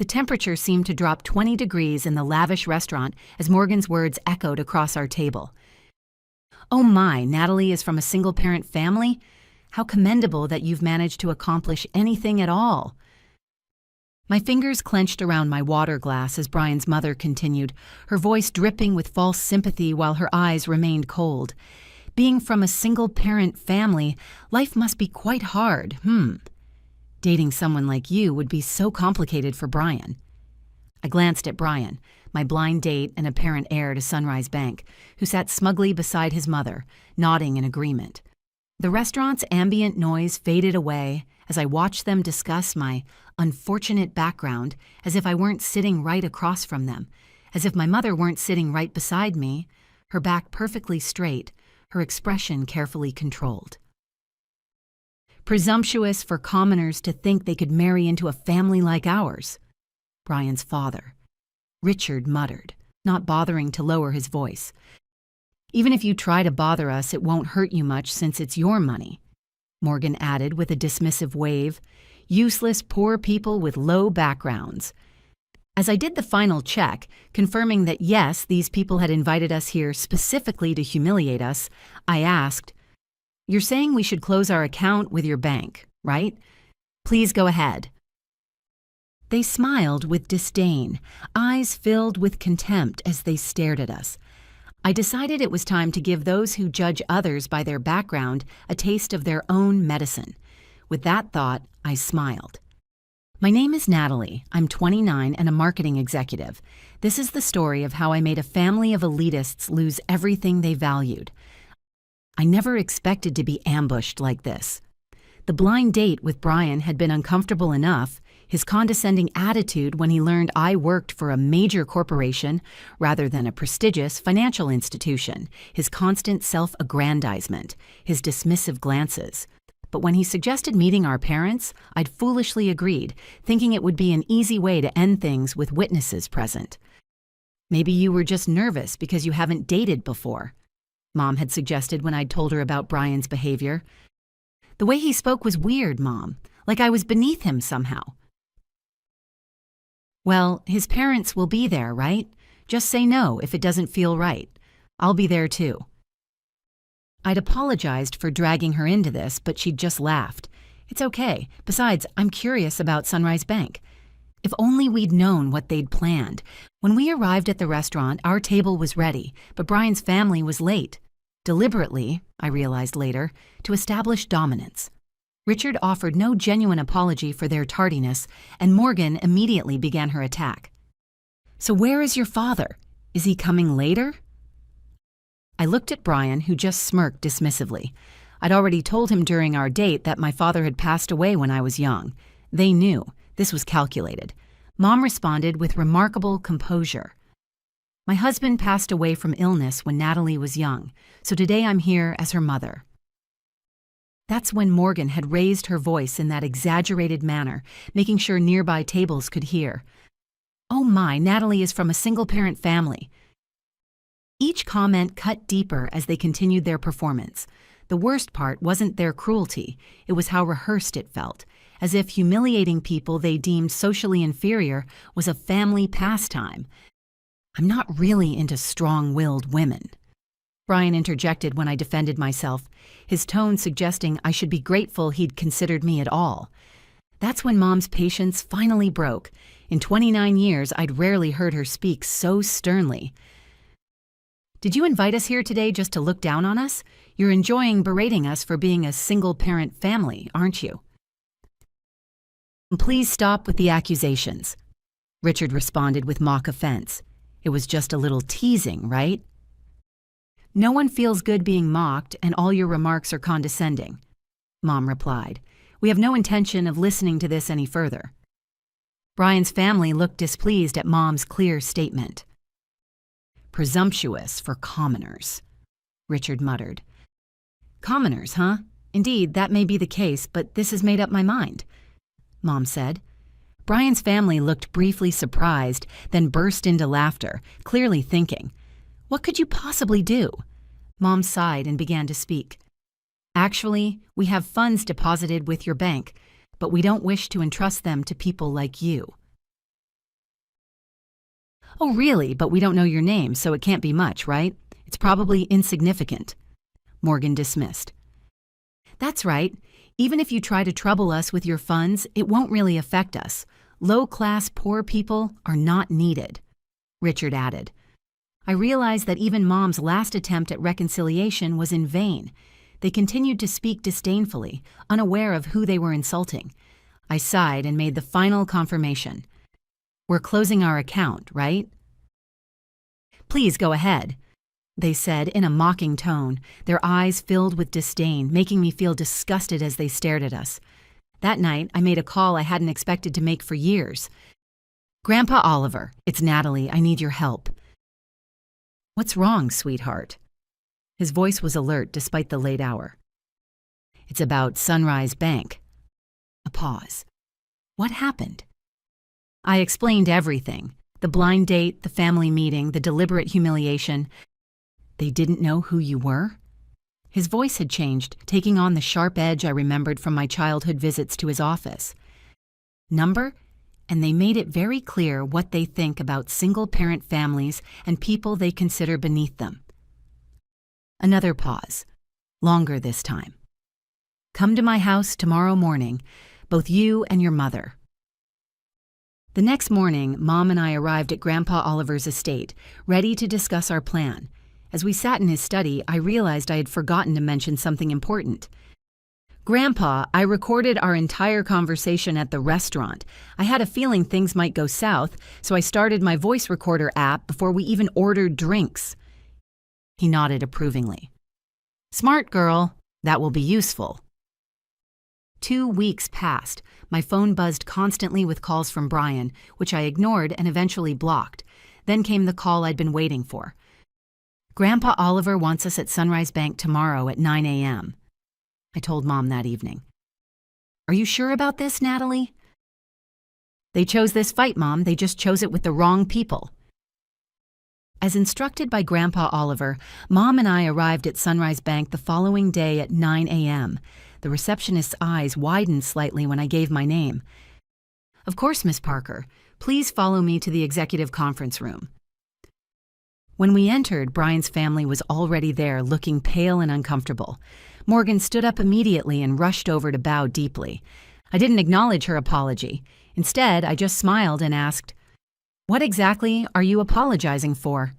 The temperature seemed to drop 20 degrees in the lavish restaurant as Morgan's words echoed across our table. "Oh my, Natalie is from a single-parent family? How commendable that you've managed to accomplish anything at all." My fingers clenched around my water glass as Brian's mother continued, her voice dripping with false sympathy while her eyes remained cold. "Being from a single-parent family, life must be quite hard, Dating someone like you would be so complicated for Brian." I glanced at Brian, my blind date and apparent heir to Sunrise Bank, who sat smugly beside his mother, nodding in agreement. The restaurant's ambient noise faded away as I watched them discuss my unfortunate background as if I weren't sitting right across from them, as if my mother weren't sitting right beside me, her back perfectly straight, her expression carefully controlled. "Presumptuous for commoners to think they could marry into a family like ours," Brian's father, Richard, muttered, not bothering to lower his voice. "Even if you try to bother us, it won't hurt you much since it's your money," Morgan added with a dismissive wave. "Useless poor people with low backgrounds." As I did the final check, confirming that yes, these people had invited us here specifically to humiliate us, I asked, "You're saying we should close our account with your bank, right? Please go ahead." They smiled with disdain, eyes filled with contempt as they stared at us. I decided it was time to give those who judge others by their background a taste of their own medicine. With that thought, I smiled. "My name is Natalie. I'm 29 and a marketing executive. This is the story of how I made a family of elitists lose everything they valued. I never expected to be ambushed like this. The blind date with Brian had been uncomfortable enough. His condescending attitude when he learned I worked for a major corporation rather than a prestigious financial institution, his constant self-aggrandizement, his dismissive glances. But when he suggested meeting our parents, I'd foolishly agreed, thinking it would be an easy way to end things with witnesses present. Maybe you were just nervous because you haven't dated before," Mom had suggested when I'd told her about Brian's behavior. "The way he spoke was weird, Mom, like I was beneath him somehow." "Well, his parents will be there, right? Just say no if it doesn't feel right. I'll be there too." I'd apologized for dragging her into this, but she'd just laughed. "It's okay. Besides, I'm curious about Sunrise Bank." If only we'd known what they'd planned. When we arrived at the restaurant, our table was ready, but Brian's family was late. Deliberately, I realized later, to establish dominance. Richard offered no genuine apology for their tardiness, and Morgan immediately began her attack. "So where is your father? Is he coming later?" I looked at Brian, who just smirked dismissively. I'd already told him during our date that my father had passed away when I was young. They knew. This was calculated. Mom responded with remarkable composure. "My husband passed away from illness when Natalie was young, so today I'm here as her mother." That's when Morgan had raised her voice in that exaggerated manner, making sure nearby tables could hear. "Oh my, Natalie is from a single-parent family." Each comment cut deeper as they continued their performance. The worst part wasn't their cruelty, it was how rehearsed it felt, as if humiliating people they deemed socially inferior was a family pastime. "I'm not really into strong-willed women," Brian interjected when I defended myself, his tone suggesting I should be grateful he'd considered me at all. That's when Mom's patience finally broke. In 29 years, I'd rarely heard her speak so sternly. "Did you invite us here today just to look down on us? You're enjoying berating us for being a single-parent family, aren't you?" "Please stop with the accusations," Richard responded with mock offense. "It was just a little teasing, right?" "No one feels good being mocked, and all your remarks are condescending," Mom replied. "We have no intention of listening to this any further." Brian's family looked displeased at Mom's clear statement. "Presumptuous for commoners," Richard muttered. "Commoners, huh? Indeed, that may be the case, but this has made up my mind," Mom said. Brian's family looked briefly surprised, then burst into laughter, clearly thinking, "What could you possibly do?" Mom sighed and began to speak. "Actually, we have funds deposited with your bank, but we don't wish to entrust them to people like you." Oh, really? But we don't know your name, so it can't be much, right? It's probably insignificant. Morgan dismissed. That's right. Even if you try to trouble us with your funds, it won't really affect us. Low-class poor people are not needed, Richard added. I realized that even Mom's last attempt at reconciliation was in vain. They continued to speak disdainfully, unaware of who they were insulting. I sighed and made the final confirmation. We're closing our account, right? Please go ahead, they said in a mocking tone, their eyes filled with disdain, making me feel disgusted as they stared at us. That night, I made a call I hadn't expected to make for years. Grandpa Oliver, it's Natalie. I need your help. What's wrong, sweetheart? His voice was alert despite the late hour. It's about Sunrise Bank. A pause. What happened? I explained everything. The blind date, the family meeting, the deliberate humiliation. They didn't know who you were? His voice had changed, taking on the sharp edge I remembered from my childhood visits to his office. Number? And they made it very clear what they think about single-parent families and people they consider beneath them. Another pause. Longer this time. Come to my house tomorrow morning, both you and your mother. The next morning, Mom and I arrived at Grandpa Oliver's estate, ready to discuss our plan. As we sat in his study, I realized I had forgotten to mention something important. Grandpa, I recorded our entire conversation at the restaurant. I had a feeling things might go south, so I started my voice recorder app before we even ordered drinks. He nodded approvingly. Smart girl. That will be useful. 2 weeks passed. My phone buzzed constantly with calls from Brian, which I ignored and eventually blocked. Then came the call I'd been waiting for. Grandpa Oliver wants us at Sunrise Bank tomorrow at 9 a.m., I told Mom that evening. Are you sure about this, Natalie? They chose this fight, Mom. They just chose it with the wrong people. As instructed by Grandpa Oliver, Mom and I arrived at Sunrise Bank the following day at 9 a.m. The receptionist's eyes widened slightly when I gave my name. Of course, Miss Parker. Please follow me to the executive conference room. When we entered, Brian's family was already there, looking pale and uncomfortable. Morgan stood up immediately and rushed over to bow deeply. I didn't acknowledge her apology. Instead, I just smiled and asked, What exactly are you apologizing for?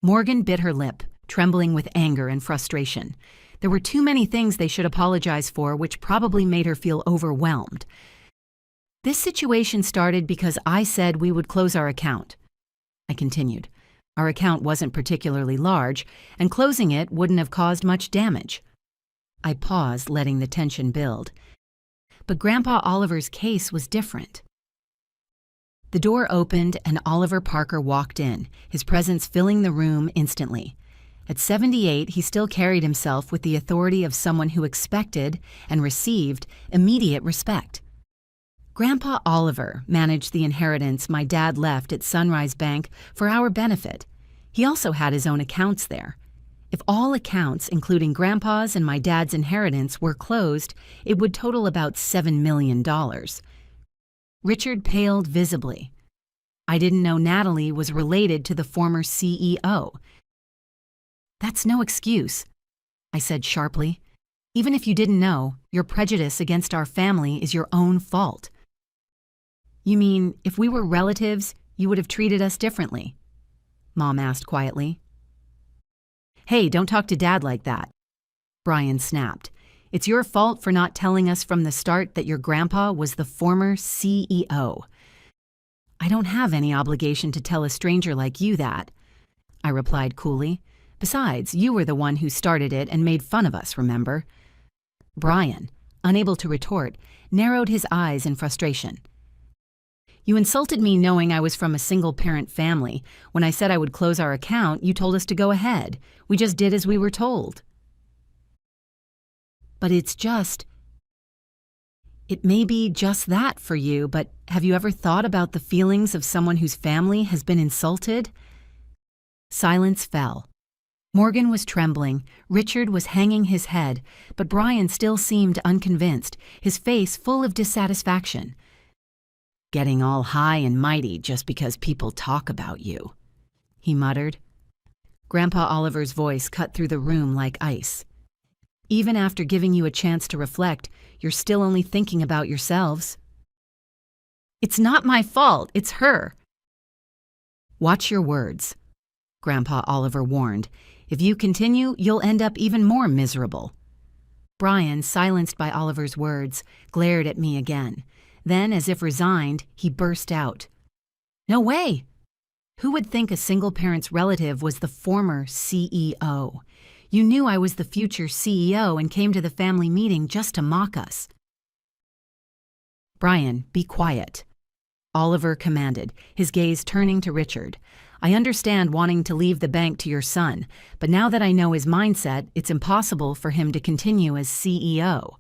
Morgan bit her lip, trembling with anger and frustration. There were too many things they should apologize for, which probably made her feel overwhelmed. This situation started because I said we would close our account. I continued. Our account wasn't particularly large, and closing it wouldn't have caused much damage. I paused, letting the tension build. But Grandpa Oliver's case was different. The door opened and Oliver Parker walked in, his presence filling the room instantly. At 78, he still carried himself with the authority of someone who expected and received immediate respect. Grandpa Oliver managed the inheritance my dad left at Sunrise Bank for our benefit. He also had his own accounts there. If all accounts, including Grandpa's and my dad's inheritance, were closed, it would total about $7 million. Richard paled visibly. I didn't know Natalie was related to the former CEO. That's no excuse, I said sharply. Even if you didn't know, your prejudice against our family is your own fault. You mean, if we were relatives, you would have treated us differently? Mom asked quietly. Hey, don't talk to Dad like that, Brian snapped. It's your fault for not telling us from the start that your grandpa was the former CEO. I don't have any obligation to tell a stranger like you that, I replied coolly. Besides, you were the one who started it and made fun of us, remember? Brian, unable to retort, narrowed his eyes in frustration. You insulted me knowing I was from a single-parent family. When I said I would close our account, you told us to go ahead. We just did as we were told. But it may be just that for you, but have you ever thought about the feelings of someone whose family has been insulted? Silence fell. Morgan was trembling, Richard was hanging his head, but Brian still seemed unconvinced, his face full of dissatisfaction. Getting all high and mighty just because people talk about you," he muttered. Grandpa Oliver's voice cut through the room like ice. "Even after giving you a chance to reflect, you're still only thinking about yourselves." "It's not my fault, it's her." "Watch your words," Grandpa Oliver warned. "If you continue, you'll end up even more miserable." Brian, silenced by Oliver's words, glared at me again. Then, as if resigned, he burst out. "No way! Who would think a single parent's relative was the former CEO? You knew I was the future CEO and came to the family meeting just to mock us." "Brian, be quiet," Oliver commanded, his gaze turning to Richard. "I understand wanting to leave the bank to your son, but now that I know his mindset, it's impossible for him to continue as CEO."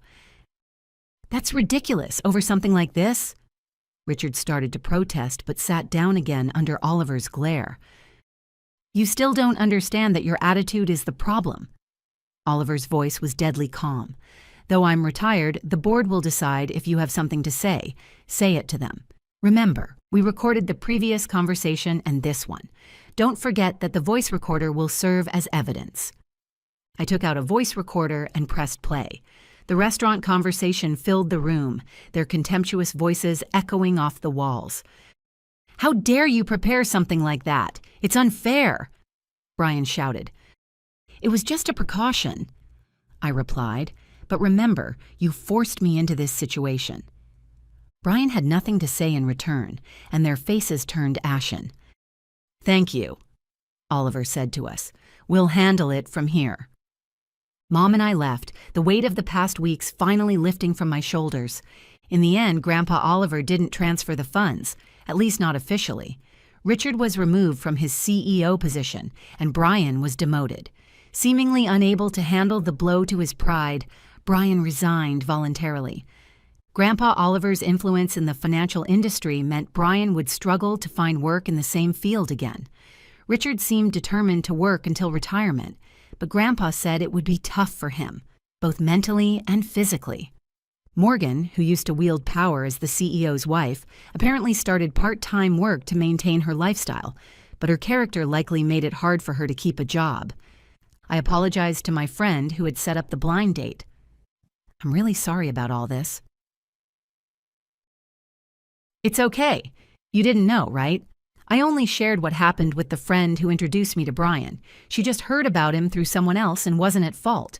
"That's ridiculous over something like this." Richard started to protest but sat down again under Oliver's glare. "You still don't understand that your attitude is the problem." Oliver's voice was deadly calm. "Though I'm retired, the board will decide if you have something to say. Say it to them. Remember, we recorded the previous conversation and this one. Don't forget that the voice recorder will serve as evidence." I took out a voice recorder and pressed play. The restaurant conversation filled the room, their contemptuous voices echoing off the walls. "How dare you prepare something like that? It's unfair!" Brian shouted. "It was just a precaution," I replied. "But remember, you forced me into this situation." Brian had nothing to say in return, and their faces turned ashen. "Thank you," Oliver said to us. "We'll handle it from here." Mom and I left, the weight of the past weeks finally lifting from my shoulders. In the end, Grandpa Oliver didn't transfer the funds, at least not officially. Richard was removed from his CEO position, and Brian was demoted. Seemingly unable to handle the blow to his pride, Brian resigned voluntarily. Grandpa Oliver's influence in the financial industry meant Brian would struggle to find work in the same field again. Richard seemed determined to work until retirement, but Grandpa said it would be tough for him, both mentally and physically. Morgan, who used to wield power as the CEO's wife, apparently started part-time work to maintain her lifestyle, but her character likely made it hard for her to keep a job. I apologized to my friend who had set up the blind date. "I'm really sorry about all this." "It's okay. You didn't know, right? I only shared what happened with the friend who introduced me to Brian. She just heard about him through someone else and wasn't at fault."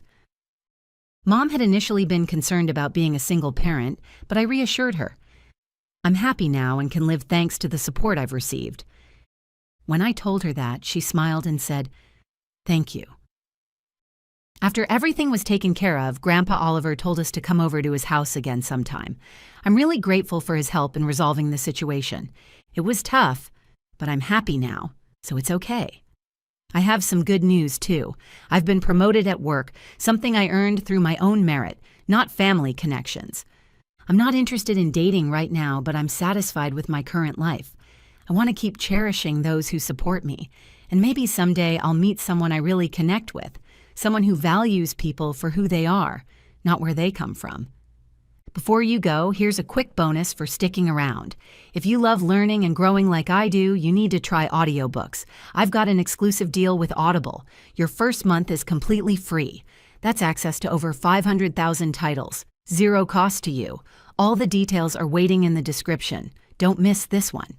Mom had initially been concerned about being a single parent, but I reassured her. "I'm happy now and can live thanks to the support I've received." When I told her that, she smiled and said, "Thank you." After everything was taken care of, Grandpa Oliver told us to come over to his house again sometime. I'm really grateful for his help in resolving the situation. It was tough, but I'm happy now, so it's okay. I have some good news, too. I've been promoted at work, something I earned through my own merit, not family connections. I'm not interested in dating right now, but I'm satisfied with my current life. I want to keep cherishing those who support me, and maybe someday I'll meet someone I really connect with, someone who values people for who they are, not where they come from. Before you go, here's a quick bonus for sticking around. If you love learning and growing like I do, you need to try audiobooks. I've got an exclusive deal with Audible. Your first month is completely free. That's access to over 500,000 titles. Zero cost to you. All the details are waiting in the description. Don't miss this one.